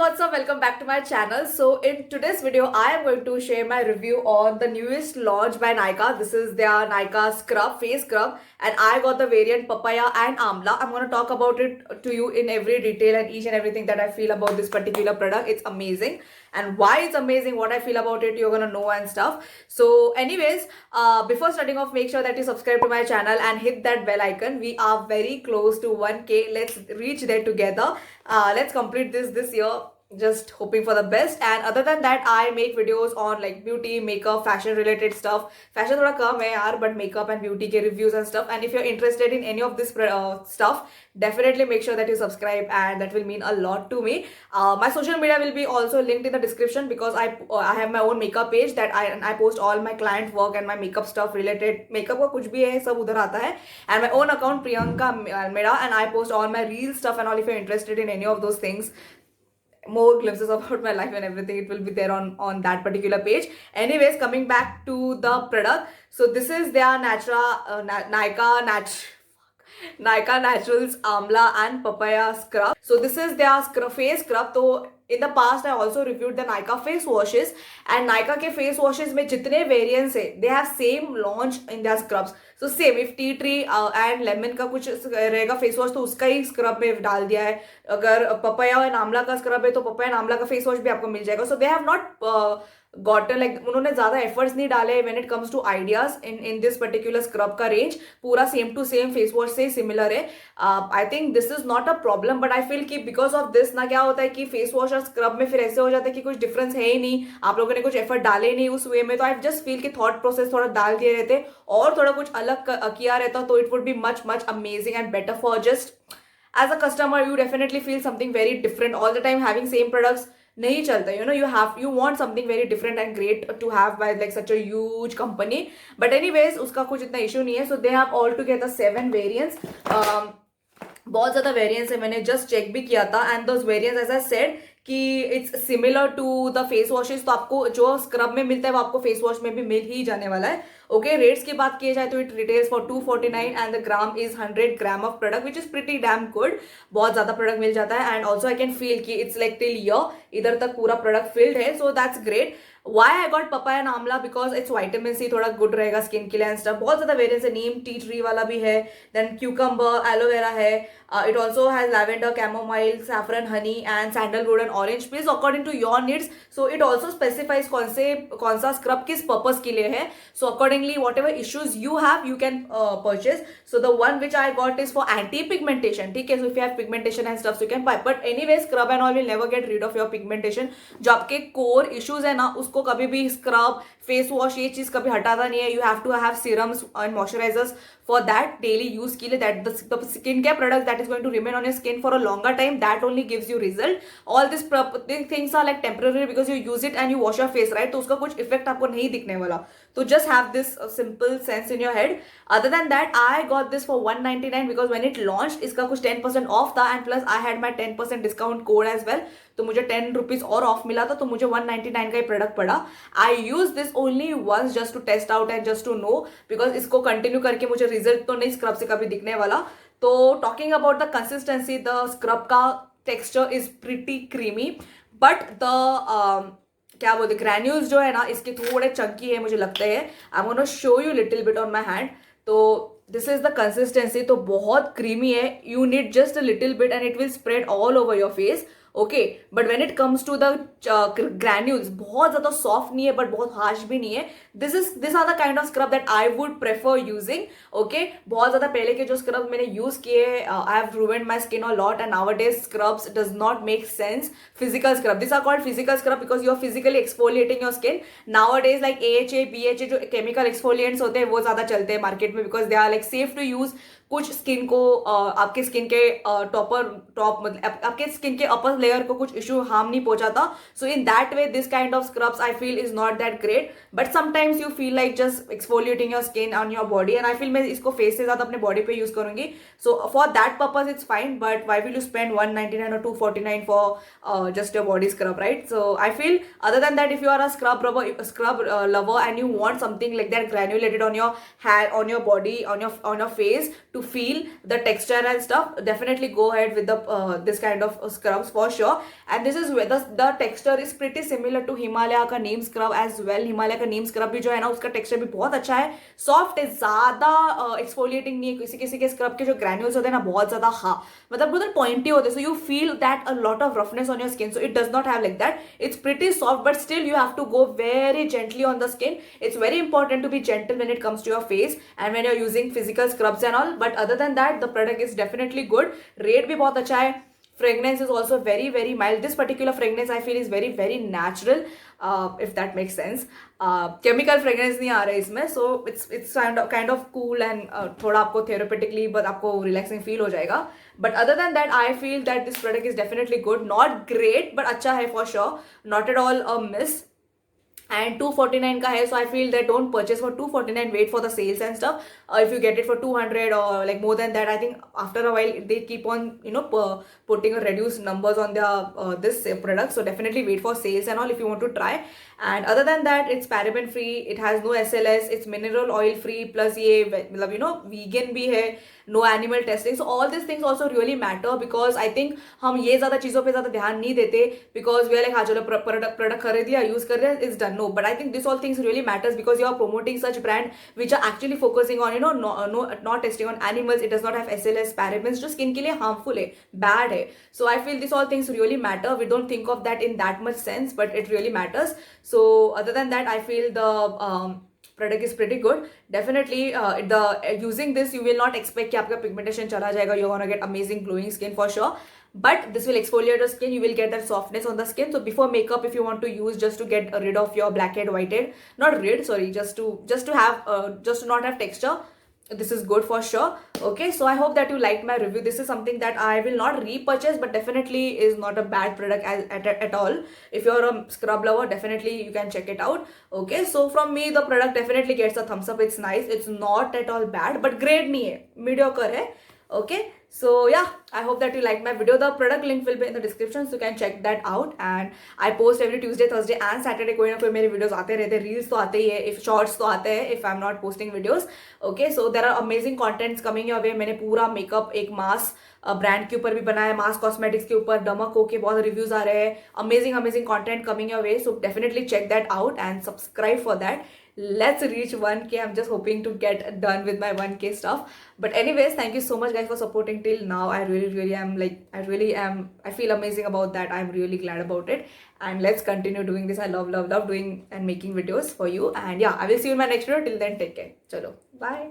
what's up? Welcome back to my channel. So in today's video, I am going to share my review on the newest launch by Nykaa. This is their Nykaa scrub, face scrub, and I got the variant papaya and amla. I'm going to talk about it to you in every detail and each and everything that I feel about this particular product. It's amazing, and why it's amazing, what I feel about it, you're gonna know and stuff. So anyways, before starting off, make sure that you subscribe to my channel and hit that bell icon. We are very close to 1K. Let's reach there together. Let's complete this year. Just hoping for the best. And other than that, I make videos on like beauty, makeup, fashion related stuff. Fashion thoda kam hai yaar, but makeup and beauty ke reviews and stuff. And if you're interested in any of this stuff, definitely make sure that you subscribe, and that will mean a lot to me. My social media will be also linked in the description, because I have my own makeup page that I post all my client work and my makeup stuff related. Makeup का कुछ भी है सब उधर आता है. And my own account Priyanka Almeida, and I post all my real stuff and all. If you're interested in any of those things, more glimpses about my life and everything, it will be there on that particular page. Anyways, coming back to the product, so this is their Nykaa Naturals Amla and Papaya Scrub. So this is their face scrub. So in the past I also reviewed the Nykaa face washes, and Nykaa के face washes में जितने variants है, they have same launch in their scrubs. So same, if tea tree and lemon का कुछ रहेगा face wash, तो उसका ही scrub में डाल दिया है. अगर papaya और आंवला का scrub है, तो papaya और आंवला का face wash भी आपको मिल जाएगा. So they have not gotten like, उन्होंने ज़्यादा efforts नहीं डाले when it comes to ideas in this particular scrub का range. पूरा same to same face wash से similar है. I think this is not a problem, but I feel कि because of this ना क्या होता है कि face wash और scrub में फिर ऐसे हो जाता है कि कुछ difference है ही नहीं, आप लोगों ने कुछ effort डाले नहीं उस way में. तो I just feel कि thought process थोड़ा डाल दिए रहते और थोड़ा कुछ अलग किया रहता, तो it would be much amazing and better for just as a customer. You definitely feel something very different. All the time having same products नहीं चलता, you know, you want something very different and great to have by like such a huge company. But anyways, उसका कुछ इतना issue नहीं है. So they have altogether 7 variants. बहुत ज़्यादा variance है, मैंने जस्ट चेक भी किया था. And those variance as I said कि it's similar to the face washes. तो आपको जो स्क्रब में मिलता है वो आपको फेस वॉश में भी मिल ही जाने वाला है. ओके, रेट्स की बात की जाए तो it retails for 249 and the gram is 100 gram of product, which is pretty damn good. बहुत ज़्यादा प्रोडक्ट मिल जाता है. And also I can feel कि इट्स लाइक टिल ईयर, इधर तक पूरा प्रोडक्ट फिल्ड है. So that's great. Why I got papaya and amla? Because it's vitamin C, थोड़ा good रहेगा स्किन के लिए एंड स्टफ. बहुत ज़्यादा वेरियंस है. नीम टी ट्री वाला भी है, देन क्यूकम्बर, एलोवेरा है. It also has lavender, chamomile, saffron, honey and sandalwood and orange peels according to your needs. So it also specifies कौन सा स्क्रब किस पर्पस के लिए है. So accordingly whatever issues you have you can purchase. So the one which I got is for anti-pigmentation. ठीक है, so if you have pigmentation and stuff you can buy. But anyway, scrub and all will never get rid of your pigmentation. जो आपके core issues है ना, उसको कभी भी scrub, face wash, ये चीज कभी हटाता नहीं है. You have to have serums and moisturisers for that daily use के लिए. that the skincare product that is going to remain on your skin for a longer time, that only gives you result. All these things are like temporary because you use it and you wash your face, right? तो उसका कुछ effect आपको नहीं दिखने वाला. तो just have this simple sense in your head. Other than that, I got this for 199 because when it launched इसका कुछ 10% off था, and plus I had my 10% discount code as well. तो मुझे 10 रुपीज और ऑफ मिला था, तो मुझे 199 का ही प्रोडक्ट पड़ा. I use this only once just to test out and just to know, because इसको कंटिन्यू करके मुझे रिजल्ट तो नहीं स्क्रब से कभी दिखने वाला. तो talking about the consistency, the scrub का texture is pretty creamy, but the क्या बोलते ग्रैन्यूल्स जो है ना इसके थोड़े चंकी है मुझे लगते हैं. I am gonna show you little bit on my hand. तो दिस इज द कंसिस्टेंसी. तो बहुत क्रीमी है. You need just a little bit and it will spread all over your face. Okay, but when it comes to the granules, बहुत ज्यादा soft नहीं है but बहुत harsh भी नहीं है. This are the kind of scrub that I would prefer using. Okay, बहुत ज्यादा पहले के जो स्क्रब मैंने यूज किए, I have ruined my skin a lot, and nowadays scrubs does not make sense. Physical scrub, this are called physical scrub because you are physically exfoliating your skin. Nowadays like AHA, BHA जो chemical exfoliants होते हैं वो ज्यादा चलते हैं market में, because they are like safe to use. कुछ skin को आपके स्किन के टॉप मतलब आपके स्किन के अपर लेयर को कुछ इशू हार्म नहीं पहुंचाता. So in that way this kind of scrubs I feel is not that great. But sometimes you feel like just exfoliating your skin on your body, and I feel मैं इसको face से ज्यादा अपने body पे use करूंगी. So for that purpose it's fine, but why will you spend 199 or 249 for just your body scrub, right? So I feel other than that, if you are a scrub lover and you want something like that granulated on your hair, on your body, on your face to feel the texture and stuff, definitely go ahead with the this kind of scrubs for sure. And this is where the texture is pretty similar to Himalaya का नीम scrub as well. Himalaya का नीम scrub भी जो है ना, उसका texture भी बहुत अच्छा है, सॉफ्ट है, ज्यादा एक्सफोलिएटिंग नहीं है. किसी किसी के स्क्रब के जो ग्रैन्यूल्स होते हैं ना, बहुत ज्यादा हाँ मतलब बहुत पॉइंटी होते हैं, so you feel that a lot of roughness on your skin. So it does not have like that. It's pretty soft but still you have to go very gently on the skin. It's very important to be gentle when it comes to your face and when you're using physical scrubs and all. But other than that, the product is definitely good. Rate भी बहुत अच्छा है. Fragrance is also very very mild. This particular fragrance I feel is very very natural, if that makes sense. Chemical fragrance नहीं आ रहा है इसमें, so it's kind of cool and थोड़ा आपको therapeutically but आपको relaxing feel हो जाएगा. But other than that, I feel that this product is definitely good. Not great, but अच्छा है for sure. Not at all a miss. And 249 का है, so I feel that don't purchase for 249, wait for the sales and stuff. If you get it for 200 or like more than that, I think after a while they keep on putting a reduced numbers on their this product, so definitely wait for sales and all if you want to try. And other than that, it's paraben free, it has no SLS, it's mineral oil free, plus ये मतलब vegan भी है, no animal testing. So all these things also really matter, because I think हम ये ज़्यादा चीज़ों पे ज़्यादा ध्यान नहीं देते, because we are like हाँ चलो प्रोडक्ट खरीद लिया, यूज़ कर रहे हैं, it's done. No, but I think this all things really matters, because you are promoting such brand which are actually focusing on not testing on animals. It does not have SLS, parabens, जो skin के लिए harmful है, bad है. So I feel this all things really matter. We don't think of that in that much sense, but it really matters. So other than that, I feel the product is pretty good. Definitely using this, you will not expect कि आपका pigmentation चला जाएगा. You're gonna get amazing glowing skin for sure. But this will exfoliate your skin. You will get that softness on the skin. So before makeup, if you want to use just to get rid of your blackhead, whitehead, not rid, sorry, just to have just to not have texture, this is good for sure. Okay, so I hope that you liked my review. This is something that I will not repurchase, but definitely is not a bad product at all. If you're a scrub lover, definitely you can check it out. Okay, so from me, the product definitely gets a thumbs up. It's nice, it's not at all bad, but great nahi hai, mediocre hai. Okay, so yeah, I hope that you liked my video. The product link will be in the description, so you can check that out. And I post every Tuesday, Thursday and Saturday. कोई ना कोई मेरे videos आते रहते हैं, reels तो आते ही है, if shorts तो आते हैं if I'm not posting videos. Okay, so there are amazing contents coming your way. मैंने पूरा makeup एक मास ब्रांड के ऊपर भी बनाया, मास कॉस्मेटिक्स के ऊपर, डमाको के बहुत रिव्यूज आ रहे हैं, amazing content coming your way. So definitely check that out and subscribe for that. Let's reach 1K. I'm just hoping to get done with my 1K stuff. But anyways, thank you so much guys for supporting till now. I really am, I feel amazing about that. I'm really glad about it. And let's continue doing this. I love doing and making videos for you. And yeah, I will see you in my next video. Till then, take care. Chalo, bye.